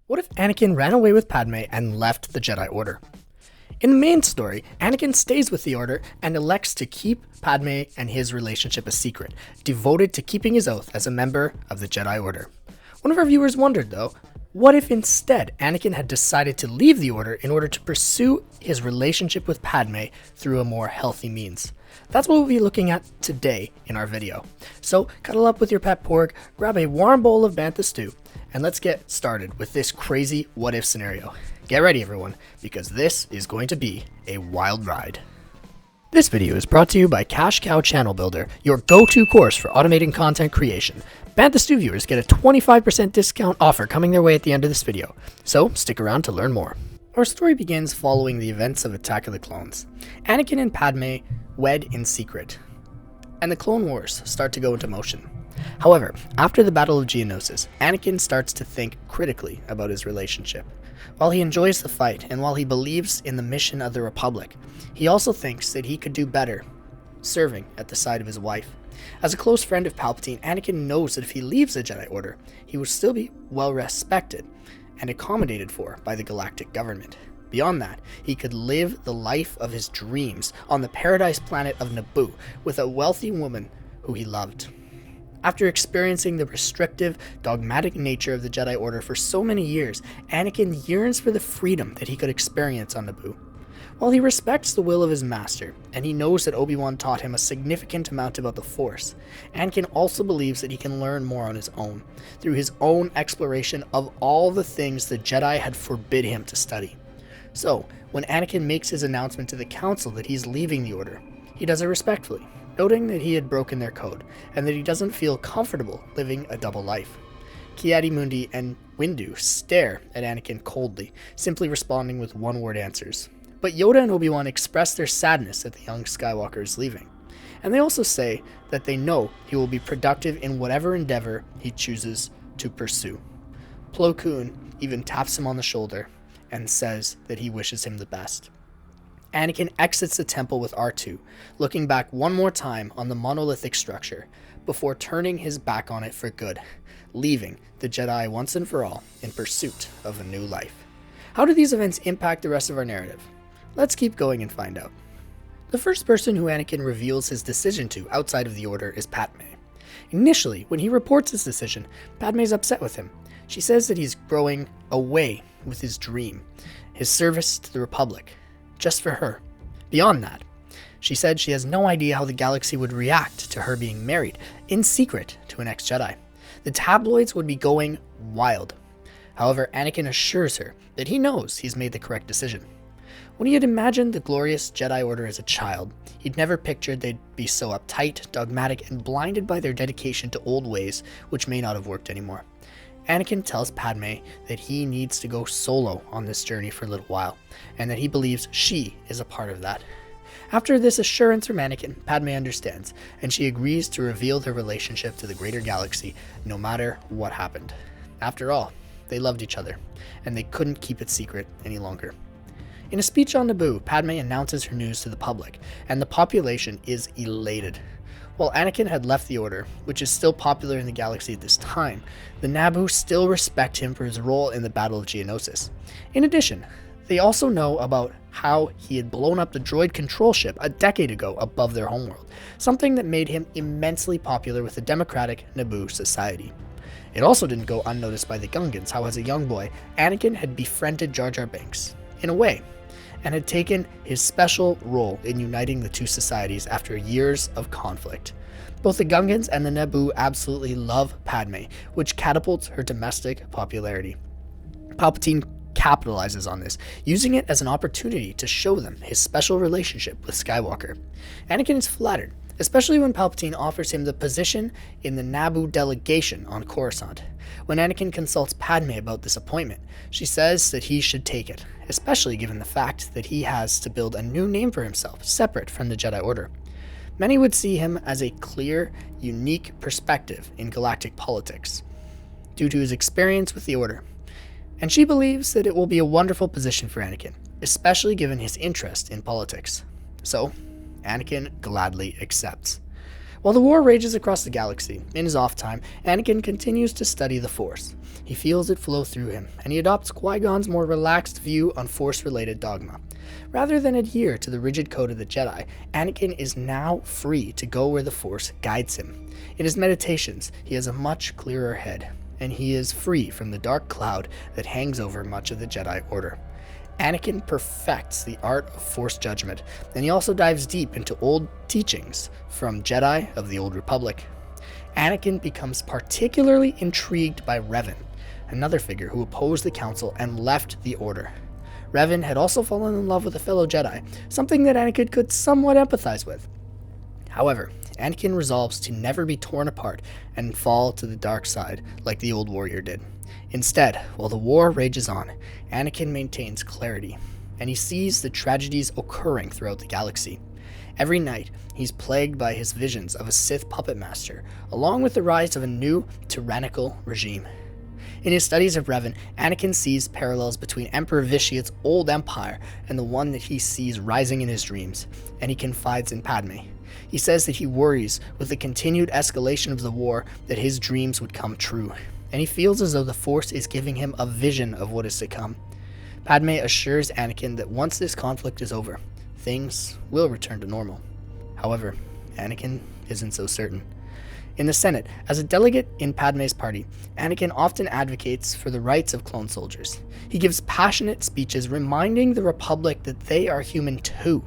What if Anakin ran away with Padme and left the Jedi Order? In the main story, Anakin stays with the Order and elects to keep Padme and his relationship a secret, devoted to keeping his oath as a member of the Jedi Order. One of our viewers wondered, though, what if instead Anakin had decided to leave the Order in order to pursue his relationship with Padme through a more healthy means? That's what we'll be looking at today in our video. So cuddle up with your pet porg, grab a warm bowl of bantha stew, and let's get started with this crazy what if scenario. Get ready everyone, because this is going to be a wild ride. This video is brought to you by Cash Cow Channel Builder, your go-to course for automating content creation. Bantha Stew viewers get a 25% discount offer coming their way at the end of this video, so stick around to learn more. Our story begins following the events of Attack of the Clones. Anakin and Padme wed in secret, and the Clone Wars start to go into motion. However, after the Battle of Geonosis, Anakin starts to think critically about his relationship. While he enjoys the fight, and while he believes in the mission of the Republic, he also thinks that he could do better serving at the side of his wife. As a close friend of Palpatine, Anakin knows that if he leaves the Jedi Order, he will still be well respected and accommodated for by the galactic government. Beyond that, he could live the life of his dreams on the paradise planet of Naboo with a wealthy woman who he loved. After experiencing the restrictive, dogmatic nature of the Jedi Order for so many years, Anakin yearns for the freedom that he could experience on Naboo. While he respects the will of his master, and he knows that Obi-Wan taught him a significant amount about the Force, Anakin also believes that he can learn more on his own, through his own exploration of all the things the Jedi had forbid him to study. So, when Anakin makes his announcement to the Council that he's leaving the Order, he does it respectfully, noting that he had broken their code, and that he doesn't feel comfortable living a double life. Ki-Adi-Mundi and Windu stare at Anakin coldly, simply responding with one-word answers. But Yoda and Obi-Wan express their sadness that the young Skywalker is leaving, and they also say that they know he will be productive in whatever endeavor he chooses to pursue. Plo Koon even taps him on the shoulder and says that he wishes him the best. Anakin exits the temple with R2, looking back one more time on the monolithic structure, before turning his back on it for good, leaving the Jedi once and for all in pursuit of a new life. How do these events impact the rest of our narrative? Let's keep going and find out. The first person who Anakin reveals his decision to outside of the Order is Padme. Initially, when he reports his decision, Padme is upset with him. She says that he's growing away with his dream, his service to the Republic, just for her. Beyond that, she said she has no idea how the galaxy would react to her being married in secret to an ex-Jedi. The tabloids would be going wild. However, Anakin assures her that he knows he's made the correct decision. When he had imagined the glorious Jedi Order as a child, he'd never pictured they'd be so uptight, dogmatic, and blinded by their dedication to old ways which may not have worked anymore. Anakin tells Padme that he needs to go solo on this journey for a little while, and that he believes she is a part of that. After this assurance from Anakin, Padme understands, and she agrees to reveal their relationship to the greater galaxy no matter what happened. After all, they loved each other, and they couldn't keep it secret any longer. In a speech on Naboo, Padme announces her news to the public, and the population is elated. While Anakin had left the Order, which is still popular in the galaxy at this time, the Naboo still respect him for his role in the Battle of Geonosis. In addition, they also know about how he had blown up the droid control ship a decade ago above their homeworld, something that made him immensely popular with the democratic Naboo society. It also didn't go unnoticed by the Gungans how, as a young boy, Anakin had befriended Jar Jar Binks, in a way, and had taken his special role in uniting the two societies after years of conflict. Both the Gungans and the Naboo absolutely love Padme, which catapults her domestic popularity. Palpatine capitalizes on this, using it as an opportunity to show them his special relationship with Skywalker. Anakin is flattered, especially when Palpatine offers him the position in the Naboo delegation on Coruscant. When Anakin consults Padme about this appointment, she says that he should take it, especially given the fact that he has to build a new name for himself, separate from the Jedi Order. Many would see him as a clear, unique perspective in galactic politics, due to his experience with the Order, and she believes that it will be a wonderful position for Anakin, especially given his interest in politics. So, Anakin gladly accepts. While the war rages across the galaxy, in his off time, Anakin continues to study the Force. He feels it flow through him, and he adopts Qui-Gon's more relaxed view on Force-related dogma. Rather than adhere to the rigid code of the Jedi, Anakin is now free to go where the Force guides him. In his meditations, he has a much clearer head, and he is free from the dark cloud that hangs over much of the Jedi Order. Anakin perfects the art of Force judgment, and he also dives deep into old teachings from Jedi of the Old Republic. Anakin becomes particularly intrigued by Revan, another figure who opposed the Council and left the Order. Revan had also fallen in love with a fellow Jedi, something that Anakin could somewhat empathize with. However, Anakin resolves to never be torn apart and fall to the dark side like the old warrior did. Instead, while the war rages on, Anakin maintains clarity, and he sees the tragedies occurring throughout the galaxy. Every night, he's plagued by his visions of a Sith puppet master, along with the rise of a new, tyrannical regime. In his studies of Revan, Anakin sees parallels between Emperor Vitiate's old empire and the one that he sees rising in his dreams, and he confides in Padme. He says that he worries with the continued escalation of the war that his dreams would come true, and he feels as though the Force is giving him a vision of what is to come. Padme assures Anakin that once this conflict is over, things will return to normal. However, Anakin isn't so certain. In the Senate, as a delegate in Padme's party, Anakin often advocates for the rights of clone soldiers. He gives passionate speeches reminding the Republic that they are human too,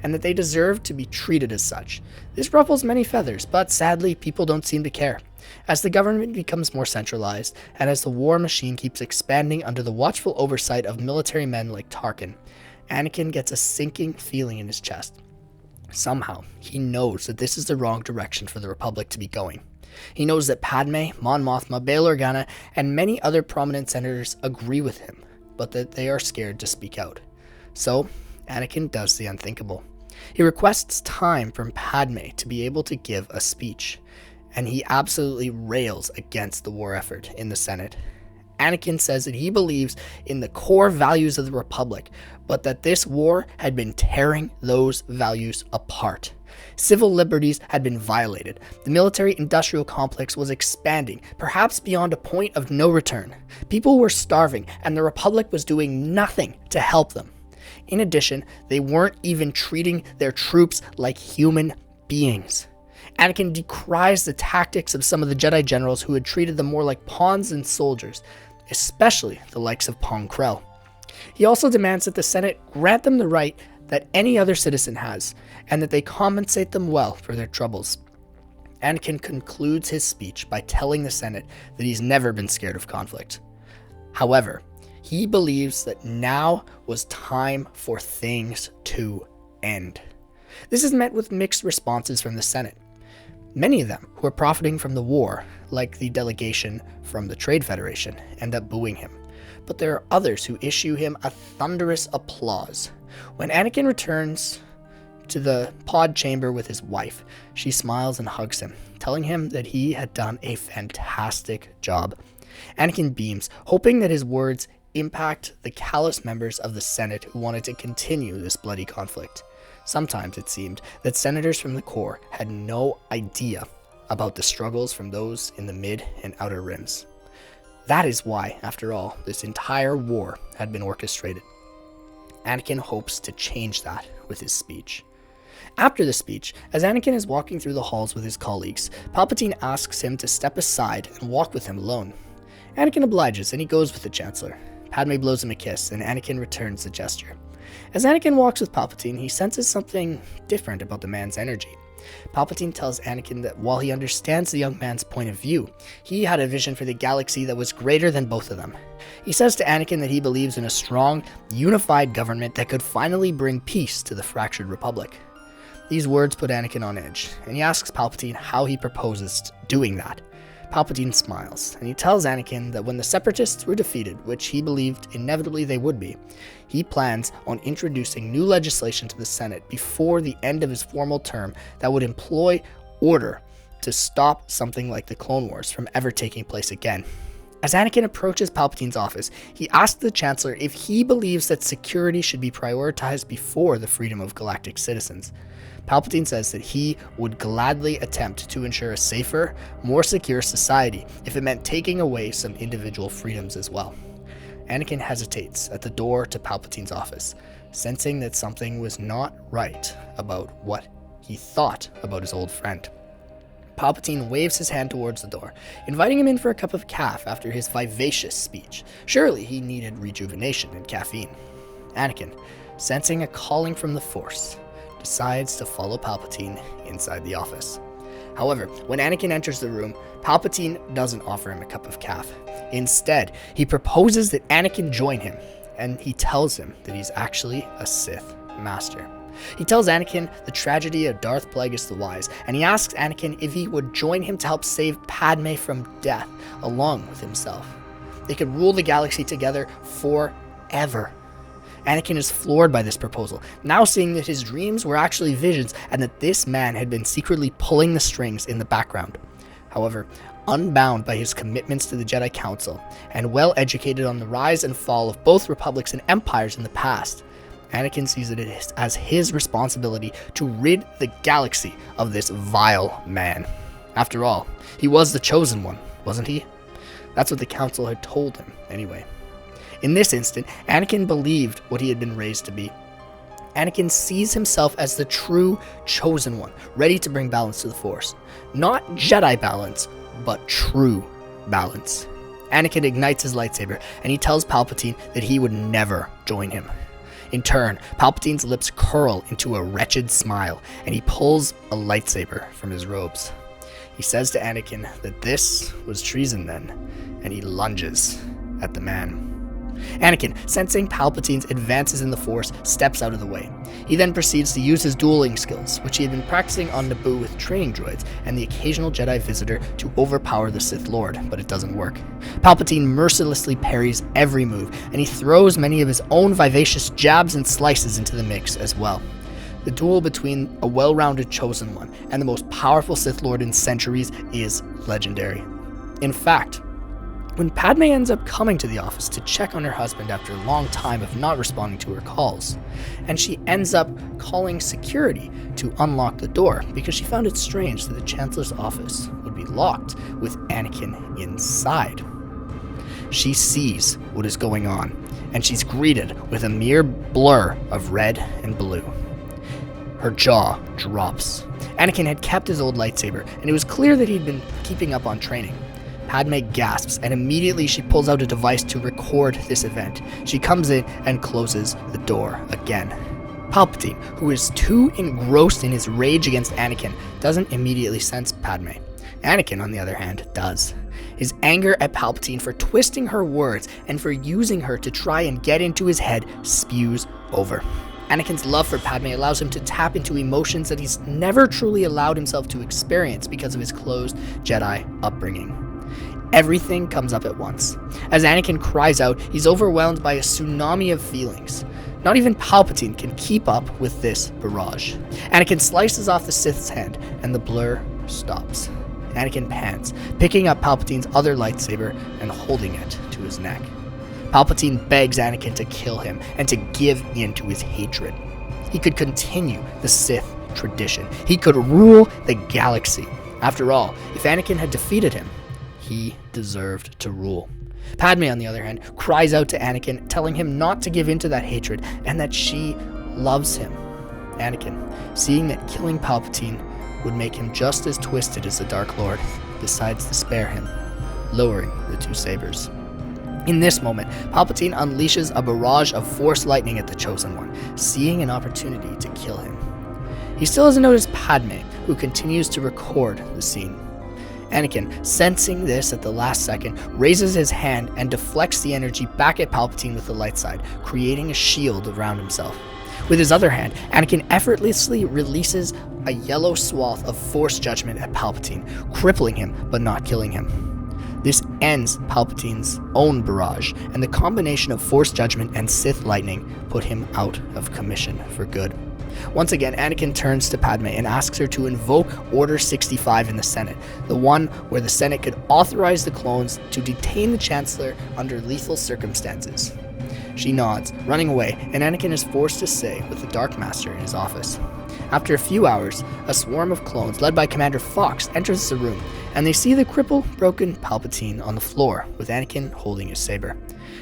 and that they deserve to be treated as such. This ruffles many feathers, but sadly, people don't seem to care. As the government becomes more centralized, and as the war machine keeps expanding under the watchful oversight of military men like Tarkin, Anakin gets a sinking feeling in his chest. Somehow, he knows that this is the wrong direction for the Republic to be going. He knows that Padme, Mon Mothma, Bail Organa, and many other prominent senators agree with him, but that they are scared to speak out. So, Anakin does the unthinkable. He requests time from Padme to be able to give a speech, and he absolutely rails against the war effort in the Senate. Anakin says that he believes in the core values of the Republic, but that this war had been tearing those values apart. Civil liberties had been violated. The military-industrial complex was expanding, perhaps beyond a point of no return. People were starving, and the Republic was doing nothing to help them. In addition, they weren't even treating their troops like human beings. Anakin decries the tactics of some of the Jedi generals who had treated them more like pawns than soldiers, especially the likes of Pong Krell. He also demands that the Senate grant them the right that any other citizen has, and that they compensate them well for their troubles. Anakin concludes his speech by telling the Senate that he's never been scared of conflict. However, he believes that now was time for things to end. This is met with mixed responses from the Senate. Many of them who are profiting from the war, like the delegation from the Trade Federation, end up booing him. But there are others who issue him a thunderous applause. When Anakin returns to the pod chamber with his wife, she smiles and hugs him, telling him that he had done a fantastic job. Anakin beams, hoping that his words impact the callous members of the Senate who wanted to continue this bloody conflict. Sometimes it seemed that senators from the core had no idea about the struggles from those in the mid and outer rims. That is why, after all, this entire war had been orchestrated. Anakin hopes to change that with his speech. After the speech, as Anakin is walking through the halls with his colleagues, Palpatine asks him to step aside and walk with him alone. Anakin obliges and he goes with the Chancellor. Padme blows him a kiss and Anakin returns the gesture. As Anakin walks with Palpatine, he senses something different about the man's energy. Palpatine tells Anakin that while he understands the young man's point of view, he had a vision for the galaxy that was greater than both of them. He says to Anakin that he believes in a strong, unified government that could finally bring peace to the fractured Republic. These words put Anakin on edge, and he asks Palpatine how he proposes doing that. Palpatine smiles, and he tells Anakin that when the Separatists were defeated, which he believed inevitably they would be, he plans on introducing new legislation to the Senate before the end of his formal term that would employ order to stop something like the Clone Wars from ever taking place again. As Anakin approaches Palpatine's office, he asks the Chancellor if he believes that security should be prioritized before the freedom of galactic citizens. Palpatine says that he would gladly attempt to ensure a safer, more secure society if it meant taking away some individual freedoms as well. Anakin hesitates at the door to Palpatine's office, sensing that something was not right about what he thought about his old friend. Palpatine waves his hand towards the door, inviting him in for a cup of caf after his vivacious speech. Surely he needed rejuvenation and caffeine. Anakin, sensing a calling from the Force, decides to follow Palpatine inside the office. However, when Anakin enters the room, Palpatine doesn't offer him a cup of caf. Instead, he proposes that Anakin join him, and he tells him that he's actually a Sith Master. He tells Anakin the tragedy of Darth Plagueis the Wise, and he asks Anakin if he would join him to help save Padme from death, along with himself. They could rule the galaxy together forever. Anakin is floored by this proposal, now seeing that his dreams were actually visions and that this man had been secretly pulling the strings in the background. However, unbound by his commitments to the Jedi Council, and well educated on the rise and fall of both republics and empires in the past, Anakin sees it as his responsibility to rid the galaxy of this vile man. After all, he was the chosen one, wasn't he? That's what the Council had told him, anyway. In this instant, Anakin believed what he had been raised to be. Anakin sees himself as the true chosen one, ready to bring balance to the Force. Not Jedi balance, but true balance. Anakin ignites his lightsaber, and he tells Palpatine that he would never join him. In turn, Palpatine's lips curl into a wretched smile, and he pulls a lightsaber from his robes. He says to Anakin that this was treason then, and he lunges at the man. Anakin, sensing Palpatine's advances in the Force, steps out of the way. He then proceeds to use his dueling skills, which he had been practicing on Naboo with training droids and the occasional Jedi visitor, to overpower the Sith Lord, but it doesn't work. Palpatine mercilessly parries every move, and he throws many of his own vivacious jabs and slices into the mix as well. The duel between a well-rounded chosen one and the most powerful Sith Lord in centuries is legendary. In fact, when Padme ends up coming to the office to check on her husband after a long time of not responding to her calls, and she ends up calling security to unlock the door because she found it strange that the Chancellor's office would be locked with Anakin inside. She sees what is going on, and she's greeted with a mere blur of red and blue. Her jaw drops. Anakin had kept his old lightsaber, and it was clear that he'd been keeping up on training. Padme gasps, and immediately she pulls out a device to record this event. She comes in and closes the door again. Palpatine, who is too engrossed in his rage against Anakin, doesn't immediately sense Padme. Anakin, on the other hand, does. His anger at Palpatine for twisting her words and for using her to try and get into his head spews over. Anakin's love for Padme allows him to tap into emotions that he's never truly allowed himself to experience because of his closed Jedi upbringing. Everything comes up at once. As Anakin cries out, he's overwhelmed by a tsunami of feelings. Not even Palpatine can keep up with this barrage. Anakin slices off the Sith's hand, and the blur stops. Anakin pants, picking up Palpatine's other lightsaber and holding it to his neck. Palpatine begs Anakin to kill him and to give in to his hatred. He could continue the Sith tradition. He could rule the galaxy. After all, if Anakin had defeated him, he deserved to rule. Padme, on the other hand, cries out to Anakin, telling him not to give in to that hatred and that she loves him. Anakin, seeing that killing Palpatine would make him just as twisted as the Dark Lord, decides to spare him, lowering the two sabers. In this moment, Palpatine unleashes a barrage of Force lightning at the Chosen One, seeing an opportunity to kill him. He still hasn't noticed Padme, who continues to record the scene. Anakin, sensing this at the last second, raises his hand and deflects the energy back at Palpatine with the light side, creating a shield around himself. With his other hand, Anakin effortlessly releases a yellow swath of Force judgment at Palpatine, crippling him but not killing him. This ends Palpatine's own barrage, and the combination of Force judgment and Sith lightning put him out of commission for good. Once again, Anakin turns to Padme and asks her to invoke Order 65 in the Senate, the one where the Senate could authorize the clones to detain the Chancellor under lethal circumstances. She nods, running away, and Anakin is forced to stay with the Dark Master in his office. After a few hours, a swarm of clones led by Commander Fox enters the room, and they see the crippled, broken Palpatine on the floor with Anakin holding his saber.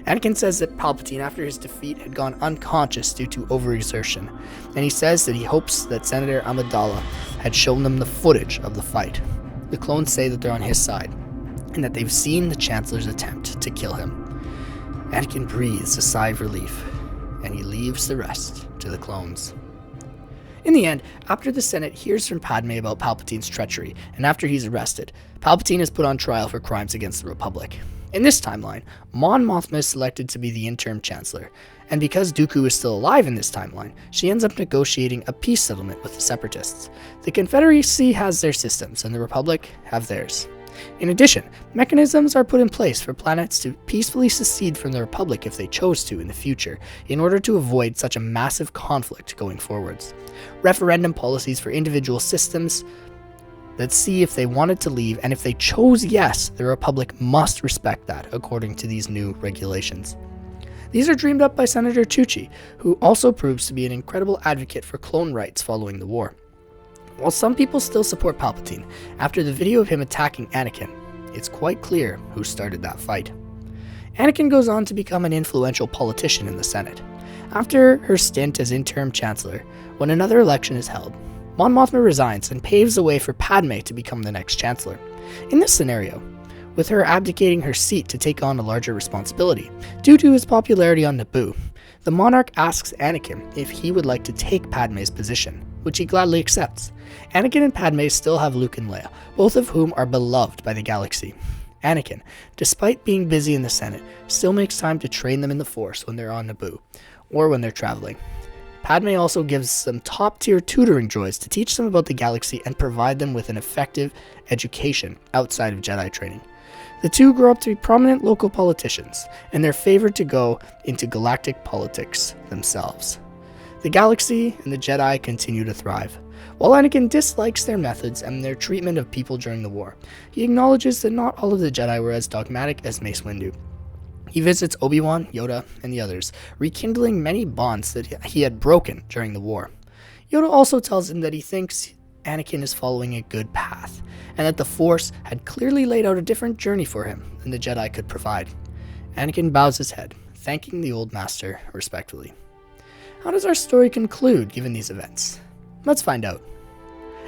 Anakin says that Palpatine, after his defeat, had gone unconscious due to overexertion, and he says that he hopes that Senator Amidala had shown them the footage of the fight. The clones say that they're on his side, and that they've seen the Chancellor's attempt to kill him. Anakin breathes a sigh of relief, and he leaves the rest to the clones. In the end, after the Senate hears from Padme about Palpatine's treachery, and after he's arrested, Palpatine is put on trial for crimes against the Republic. In this timeline, Mon Mothma is selected to be the interim Chancellor, and because Dooku is still alive in this timeline, she ends up negotiating a peace settlement with the Separatists. The Confederacy has their systems, and the Republic have theirs. In addition, mechanisms are put in place for planets to peacefully secede from the Republic if they chose to in the future, in order to avoid such a massive conflict going forwards. Referendum policies for individual systems that see if they wanted to leave, and if they chose yes, the Republic must respect that according to these new regulations. These are dreamed up by Senator Chuchi, who also proves to be an incredible advocate for clone rights following the war. While some people still support Palpatine, after the video of him attacking Anakin, it's quite clear who started that fight. Anakin goes on to become an influential politician in the Senate. After her stint as interim Chancellor, when another election is held, Mon Mothma resigns and paves the way for Padme to become the next Chancellor. In this scenario, with her abdicating her seat to take on a larger responsibility, due to his popularity on Naboo, the monarch asks Anakin if he would like to take Padme's position, which he gladly accepts. Anakin and Padme still have Luke and Leia, both of whom are beloved by the galaxy. Anakin, despite being busy in the Senate, still makes time to train them in the Force when they're on Naboo, or when they're traveling. Padme also gives them top-tier tutoring droids to teach them about the galaxy and provide them with an effective education outside of Jedi training. The two grow up to be prominent local politicians, and they're favored to go into galactic politics themselves. The galaxy and the Jedi continue to thrive. While Anakin dislikes their methods and their treatment of people during the war, he acknowledges that not all of the Jedi were as dogmatic as Mace Windu. He visits Obi-Wan, Yoda, and the others, rekindling many bonds that he had broken during the war. Yoda also tells him that he thinks Anakin is following a good path, and that the Force had clearly laid out a different journey for him than the Jedi could provide. Anakin bows his head, thanking the old master respectfully. How does our story conclude given these events? Let's find out.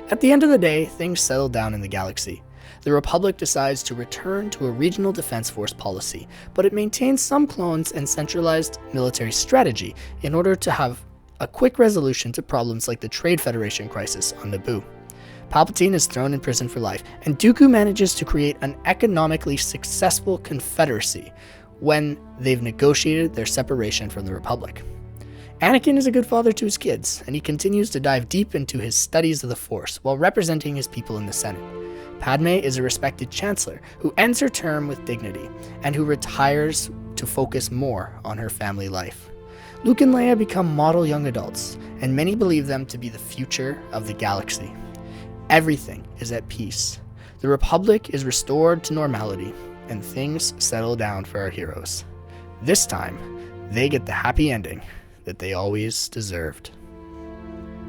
At the end of the day, things settle down in the galaxy. The Republic decides to return to a regional defense force policy, but it maintains some clones and centralized military strategy in order to have a quick resolution to problems like the Trade Federation crisis on Naboo. Palpatine is thrown in prison for life, and Dooku manages to create an economically successful confederacy when they've negotiated their separation from the Republic. Anakin is a good father to his kids, and he continues to dive deep into his studies of the Force while representing his people in the Senate. Padme is a respected chancellor who ends her term with dignity, and who retires to focus more on her family life. Luke and Leia become model young adults, and many believe them to be the future of the galaxy. Everything is at peace. The Republic is restored to normality, and things settle down for our heroes. This time, they get the happy ending that they always deserved.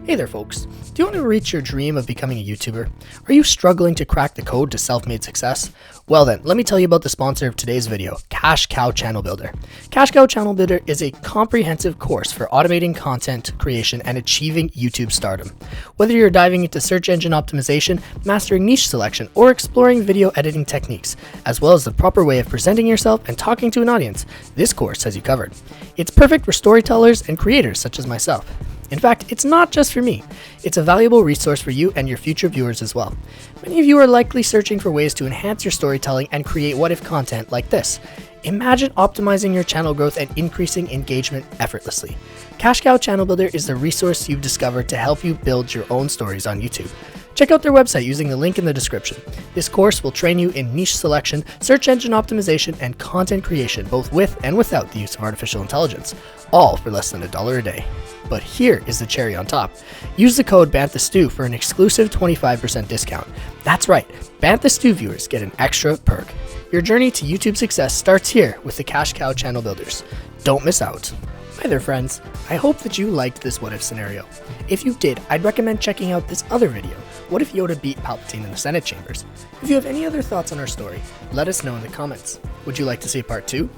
Hey there folks, do you want to reach your dream of becoming a YouTuber? Are you struggling to crack the code to self-made success? Well then, let me tell you about the sponsor of today's video, Cash Cow Channel Builder. Cash Cow Channel Builder is a comprehensive course for automating content creation and achieving YouTube stardom. Whether you're diving into search engine optimization, mastering niche selection, or exploring video editing techniques, as well as the proper way of presenting yourself and talking to an audience, this course has you covered. It's perfect for storytellers and creators such as myself. In fact, it's not just for me. It's a valuable resource for you and your future viewers as well. Many of you are likely searching for ways to enhance your storytelling and create what-if content like this. Imagine optimizing your channel growth and increasing engagement effortlessly. Cash Cow Channel Builder is the resource you've discovered to help you build your own stories on YouTube. Check out their website using the link in the description. This course will train you in niche selection, search engine optimization, and content creation, both with and without the use of artificial intelligence, all for less than $1 a day. But here is the cherry on top. Use the code BANTHESTEW for an exclusive 25% discount. That's right, BANTHESTEW viewers get an extra perk. Your journey to YouTube success starts here with the Cash Cow channel builders. Don't miss out. Hi there friends, I hope that you liked this what if scenario. If you did, I'd recommend checking out this other video, what if Yoda beat Palpatine in the Senate chambers? If you have any other thoughts on our story, let us know in the comments. Would you like to see part 2?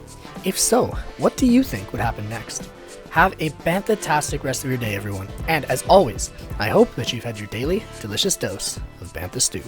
If so, what do you think would happen next? Have a bantha-tastic rest of your day everyone, and as always, I hope that you've had your daily delicious dose of Bantha Stew.